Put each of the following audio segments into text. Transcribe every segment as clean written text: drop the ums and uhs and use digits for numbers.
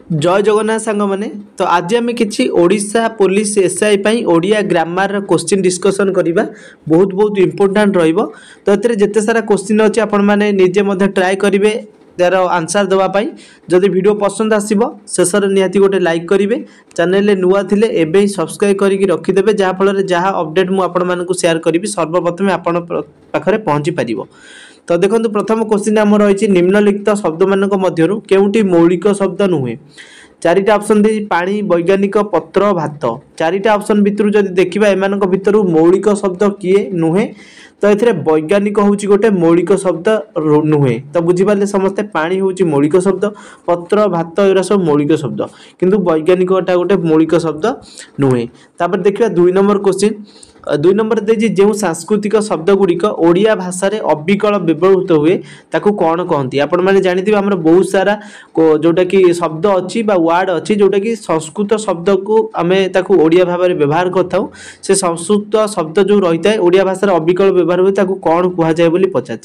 जय जगन्नाथ सांग मैंने तो आज आम कि ओडिशा पुलिस एसआई पाई ओडिया ग्रामर क्वेश्चन डिस्कसन करवा बहुत बहुत इंपोर्टाट रही तो जिते सारा क्वेश्चन अच्छे आपण मैंने निजे ट्राए करेंगे तार आंसर देवाई जदि वीडियो पसंद आसो शेष निहाती गोटे लाइक करेंगे चैनल नुआ थिले एबे ही सब्सक्राइब करके रखिदेवे जहाँफल जहाँ अपडेट मुझे शेयर करी सर्वप्रथमे आपण पाखे पहुँची पार। तो देखो प्रथम क्वेश्चन आम रही निम्नलिखित शब्द मान केउटी मौलिक शब्द नुहे चारिटा ऑप्शन दे पानी वैज्ञानिक पत्र भात चारिटा ऑप्शन भितर जब देखा एम भितर मौलिक शब्द किए नुहे तो ये वैज्ञानिक हूँ गोटे मौलिक शब्द नुहे तो बुझीपारे समस्ते पानी हूँ मौलिक शब्द पत्र भात एरा सब मौलिक शब्द किंतु वैज्ञानिकटा गोटे मौलिक शब्द नुहे। तापर देखिए 2 नंबर क्वेश्चन 2 नंबर देखिए जो सांस्कृतिक शब्द गुड़िक ओडिया भाषा रे अविकल व्यवहृत हुए ताकू कौन कहती आपण मैंने जानते आम बहुत सारा जोटा कि शब्द अच्छी वार्ड अच्छी जोटा कि संस्कृत शब्द को आम ओडिया भाव में व्यवहार करता से संस्कृत शब्द जो रही है ओडिया भाषा अविकल व्यवहार हुए ताकू कौन कहुए बोली पचार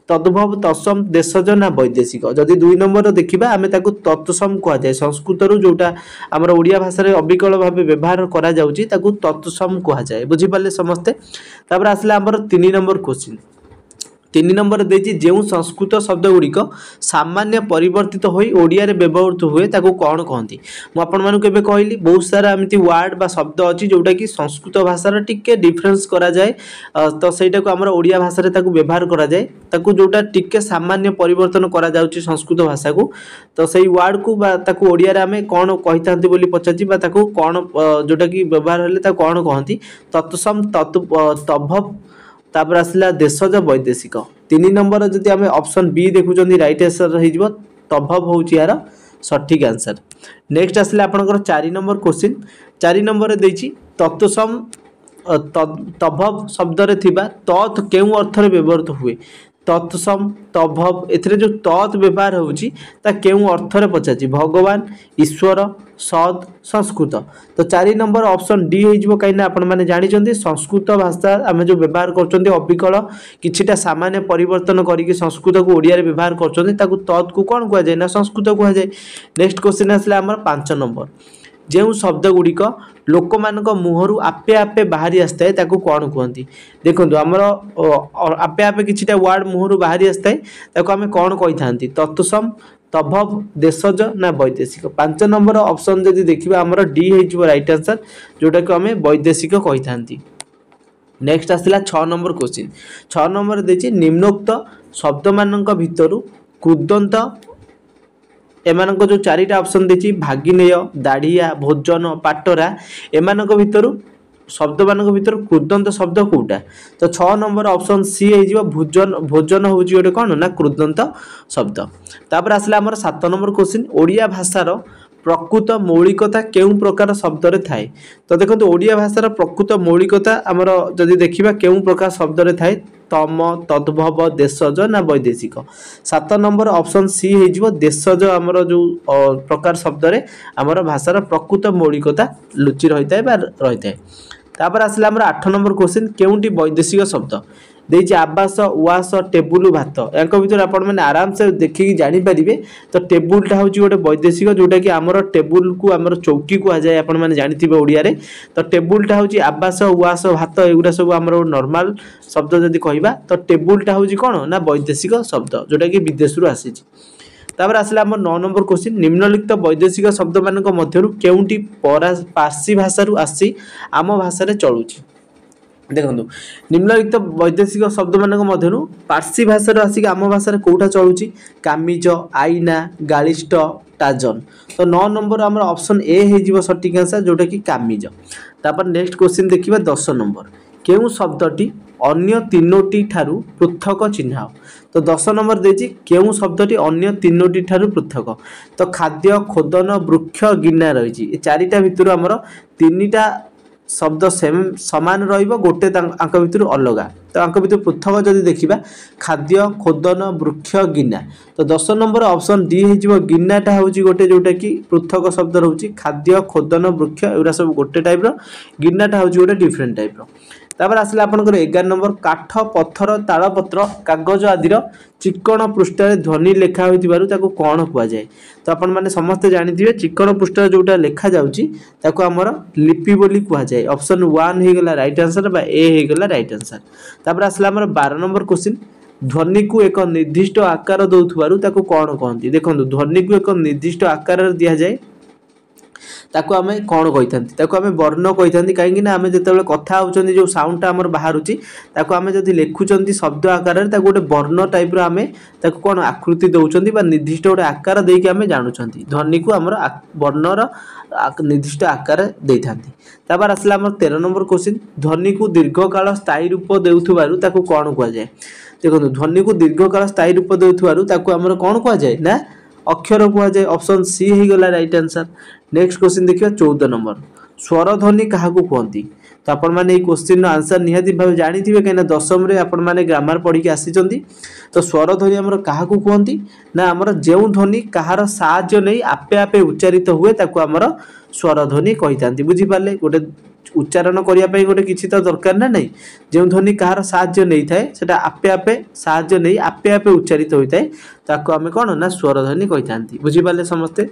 तद्भव तत्सम देशज ना वैदेशिक जदि 2 नंबर देखा आम तत्सम कहुए संस्कृत जोटा आम ओडिया भाषा में अविकल भाव व्यवहार करा तत्सम कहुए बुझीपारे समस्ते। तापर आसला आमर 3 नंबर क्वेश्चन 3 नंबर देजी जो संस्कृत शब्द गुड़िक सामान्य परिवर्तित होई ओडिया रे व्यवहृत हुए ताको कौन कहती मुझे कहली बहुत सारा एमती वार्ड बा शब्द अच्छी जोटा कि संस्कृत भाषार टिके डिफरेन्स करा जाए तो सहीटा को आमर ओडिया भाषा रे ताको व्यवहार करा जाए ताको जोटा टिके सामान्य परिवर्तन करा जाउची संस्कृत भाषा को तो सही वार्ड को बा ताको ओडिया रे आमे कौन कहि बोली पचाची बा ताको कौन जोटा कि व्यवहार हेले ताको कौन कहती तत्सम तद्भव तापर आसला देशज वैदेशिक 3 नंबर जदि आम ऑप्शन बी देखुं राइट आंसर हो तद्भव हूँ यार सठिक आंसर। नेक्स्ट आसला आपनकर 4 नंबर क्वेश्चन 4 नंबर देछि तत्सम तद्भव शब्द रे थिबा तत् केउ अर्थ रे व्यवहृत हुए तत्सम तद्भव एथिरे जो तत् व्यवहार होउची ता केउ अर्थ रे पचाची भगवान ईश्वर सद संस्कृत तो 4 नंबर ऑप्शन डी हो कहीं आपण मैंने जानी संस्कृत भाषा आम जो व्यवहार कर अविकल किछिटा सामान्य परिवर्तन करके संस्कृत को ओडिया रे व्यवहार कर तत् को कौन कहुए ना संस्कृत कहुए। नेक्स्ट क्वेश्चन आसला आमर 5 नंबर जो शब्द गुड़िक लोक मान मुहर आपे आपे बाहरी आसता है ताकू कौन कहती देखो आमर आपे आपे किछिटा वार्ड मुहर बाहरी आसता है ताकू आम कौन कही था तत्सम तद्भव देशज ना वैदेशिक 5 नंबर ऑप्शन जदि देखिबा आमर डी हो राइट आंसर जोटा को आम वैदेशिक कही था। नेक्स्ट आसला 6 नंबर क्वेश्चन 6 नंबर देछि निम्नोक्त शब्द मान भितर कृदंत एमान जो 4टा ऑप्शन देछि भागिनेय दाढ़िया भोजन पाटरा एमान भितर शब्द मान भितर कृदंत शब्द कोटा तो 6 नंबर ऑप्शन सी हो भोजन भोजन हूँ गोटे कौन ना कृदंत शब्द। तापर आसला आमर 7 नंबर क्वेश्चन ओडिया भाषार प्रकृत मौलिकता केउं प्रकार शब्द रे थाए तो देखो ओडिया भाषार प्रकृत मौलिकता आमर जदि देखिबा केउं प्रकार शब्द रे थाए तम तद्भव देशज ना वैदेशिक 7 नंबर ऑप्शन सी हो देशज आमर जो प्रकार शब्द रे आमर भाषार प्रकृत मौलिकता लुचि रही है। तापर आसला आमर 8 नंबर क्वेश्चन केउंटी वैदेशिक शब्द देछि आवास उआस टेबुल भात या भर आपण मैंने आराम से देखिए जानीपारे तो टेबुलटा हूँ गोटे वैदेशिक जोटा कि आमर टेबुल को आमर चौकी कहुए आपण मैंने जानते ओडिया रे तो टेबुलटा हूँ आवास उआस भात एगुड़ा सब आमर नॉर्मल शब्द जदि कहबा तो टेबुलटा हूँ कौन ना वैदेशिक शब्द जोटा कि विदेश आसी। तापर आसला आम 9 नंबर क्वेश्चन निम्नलिखित वैदेशिक शब्द मान केउंटी पारसी भाषा आसी आम भाषा रे चलुची देखो निम्नलिखित वैदेशिक शब्द मान पारसी भाषा आसिक आम भाषा कौटा चलुची कामिज आईना गालिष्ट टाजन तो 9 नंबर आम ऑप्शन ए हो सठिक आंसर जोटा कि कामिज। तापर नेक्स्ट क्वेश्चन देखिबा 10 नंबर केउ शब्दटी अन्य 3टी ठारू पृथक चिन्ह तो 10 नंबर देछि केउ शब्दटी अन्य 3टी ठारू पृथक तो खाद्य खोदन वृक्ष गिना रही 4टा भितर आमर 3टा शब्द सेम सामान रहिबो गोटे आंक भितर अलगा तो आंक भितर पृथक जदि देखिबा खाद्य खोदन वृक्ष गिना तो 10 नंबर ऑप्शन डी हो गिनाटा हूँ गोटे जोटा कि पृथक शब्द रोचे खाद्य खोदन वृक्ष एगुड़ा सब गोटे टाइप गिनाटा हूँ गोटे डिफरेंट टाइप तापर आसला आपनकर 11 नंबर काठ पत्थर तालपत्र कागज आदिर चिक्कण पृष्ठ ध्वनि लेखा होइतिबारु ताको कोन कुआ जाय तो आपण माने समस्त जानिथिबे चिक्कण पृष्ठ जोटा लेखा जाउची ताको हमर लिपि बोली कुआ जाय ऑप्शन 1 हे गेला राइट आंसर बा ए हे गेला राइट आंसर तापर आसला हमर 12 नंबर क्वेश्चन ध्वनि को एक निर्दिष्ट आकार दउथुबारु ताको कोन कहंती देखंतु ध्वनि को एक निर्दिष्ट आकार दिया जाय ताको आमे कोन कहिथांती ताको आमे वर्ण कहिथांती काहेकि ना आमे जेतेबेले कथा होचंती जो साउंड हमर बाहरुची ताको आमे जदी लेखुचंती शब्द आकार रे ताको गोटे वर्ण टाइप रो आमे ताको कोन आकृति दउचंती बा निर्दिष्ट गोटे आकार देके आमे जानुचंती ध्वनि को हमर वर्ण रो निर्दिष्ट आकार देथांती तापर आसला हमर 13 नंबर क्वेश्चन ध्वनि को दीर्घकाल स्थायी रूप देउथुबारु ताको कोन कुआ जाय देखो ध्वनि को दीर्घकाल स्थायी रूप देउथुबारु ताको हमर कोन कुआ जाय ना अक्षर कुआ जाय ऑप्शन सी हे गेला राइट आंसर नेक्स्ट क्वेश्चन देखियो 14 नंबर स्वर ध्वनि काहाकू कहंती तो आपण माने ए क्वेश्चन रो आंसर निहाती भाव जानिथिबे केना दशम रे आपण माने ग्रामर पढी के आसीचंती तो स्वर ध्वनि हमर काहाकू कहंती ना हमर जेउ ध्वनि कहार साहाय्य नै आपे आपे उच्चारित हुए ताको हमर स्वर ध्वनि कहितांती बुझी पाले गोटे उच्चारण करिया पई गोटे किछि त दरकार ना नै जेउ ध्वनि कहार साहाय्य नै थाए सेटा आपे आपे साहाय्य नै आपे आपे उच्चारित होई थाए ताको हमें कोन ना स्वर ध्वनि कहितांती बुझी पाले समस्ते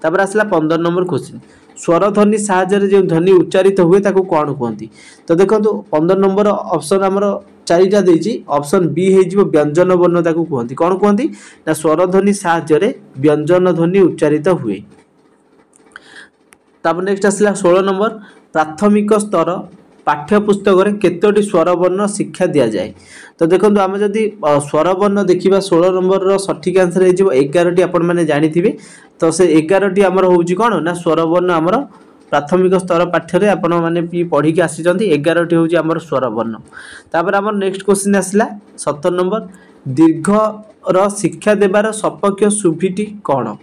तापर आसला 15 नंबर क्वेश्चन स्वर ध्वनि साहाय्य रे जे ध्वनि उच्चारित हुए ताको कोन कहंती तो देखंतु 15 नंबर ऑप्शन हमर चारिटा देछि ऑप्शन बी हे जिवो व्यंजन वर्ण ताको कहंती कोन कहंती ना स्वर ध्वनि साहाय्य रे व्यंजन ध्वनि उच्चारित हुए तापर नेक्स्ट आसला 16 नंबर प्राथमिक स्तर पाठ्य पुस्तक रे केतोटी स्वर वर्ण शिक्षा दिया जाए तो देखंतु आमे जदी स्वर वर्ण देखिबा 16 नंबर रो सठिक आंसर हे जिवो 11 टी आपण माने जानिथिबे तो से 11 टी हमर होउची कोन ना स्वर वर्ण हमर प्राथमिक स्तर पाठ्य रे आपण माने पी पढी के आसी जंती 11 टी होउची हमर स्वर वर्ण तापर हमर नेक्स्ट क्वेश्चन आसला 17 नंबर दीर्घ रो शिक्षा देबार सपक्ष सुभिटी कोन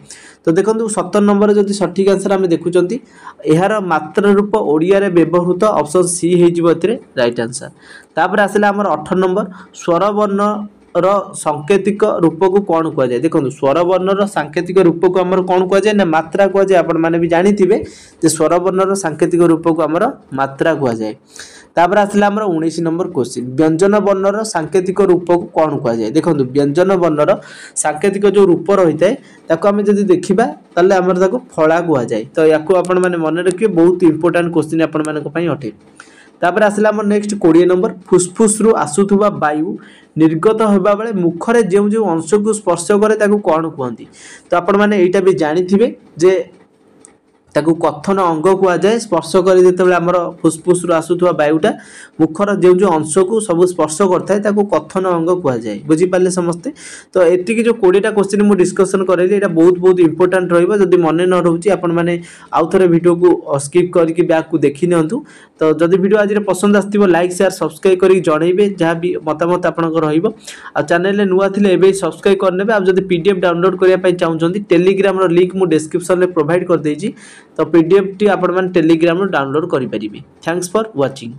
तो देखंतु 17 नंबर जदी सठिक आंसर आमे देखुचंती एहार मात्र रूप ओडिया रे व्यवहृत ऑप्शन सी हे जिवो एतरे राइट आंसर तापर आसला हमर 18 नंबर स्वर वर्ण रो सांकेतिक रूप को कोन कुआ जाय देखंतु स्वर वर्ण रो सांकेतिक रूप को हमर कोन कुआ जाय ना मात्रा कुआ जाय आपण माने भी जानिथिबे जे स्वर वर्ण रो सांकेतिक रूप को हमर मात्रा कुआ जाय तापर आसला हमर 19 नंबर क्वेश्चन व्यंजन वर्ण रो सांकेतिक रूप को कोन कुआ जाय देखंतु व्यंजन वर्ण रो सांकेतिक जो रूप रहिताय ताको हमें जदी देखिबा तले हमर ताको फळा कुआ जाय तो याको आपण माने मन रखियो बहुत इंपोर्टेंट क्वेश्चन आपण माने को पई अटे तापर आसला हमर नेक्स्ट 20 नंबर फुसफुस रु आसुथुबा वायु निर्गत होबा बेले मुख रे जेउ जेउ अंश को स्पर्श करे ताको कोन कहंती तो आपण माने एटा भी जानिथिबे जे ताको कथन अंग कुआ जाय स्पर्श करे जेतेबेले हमर फुसफुस रु आसुथुवा वायुटा मुखर जेउ जो अंश को सब स्पर्श करथाय ताको कथन अंग कुआ जाय बुझी पाले समस्ते तो एति कि जो 20 टा क्वेश्चन मु डिस्कशन करैली एटा बहुत इंपोर्टेंट रहइबो जदी मने न रहउची आपण माने आउ थरे वीडियो को स्किप करके बैक को देखि नियंतु तो जदी वीडियो आज रे पसंद आस्तिबो लाइक शेयर सब्सक्राइब करी जणैबे जहा भी मतामत आपन को रहइबो आ चैनल ले नुवा थिले एबे सब्सक्राइब करनेबे आ जदी पीडीएफ डाउनलोड करिया पई चाहउचंती टेलीग्राम रो लिंक मु डिस्क्रिप्शन में प्रोवाइड कर देछि तो पीडीएफ टी आपण मान टेलीग्राम रो डाउनलोड करि परिबे थैंक्स फॉर वाचिंग।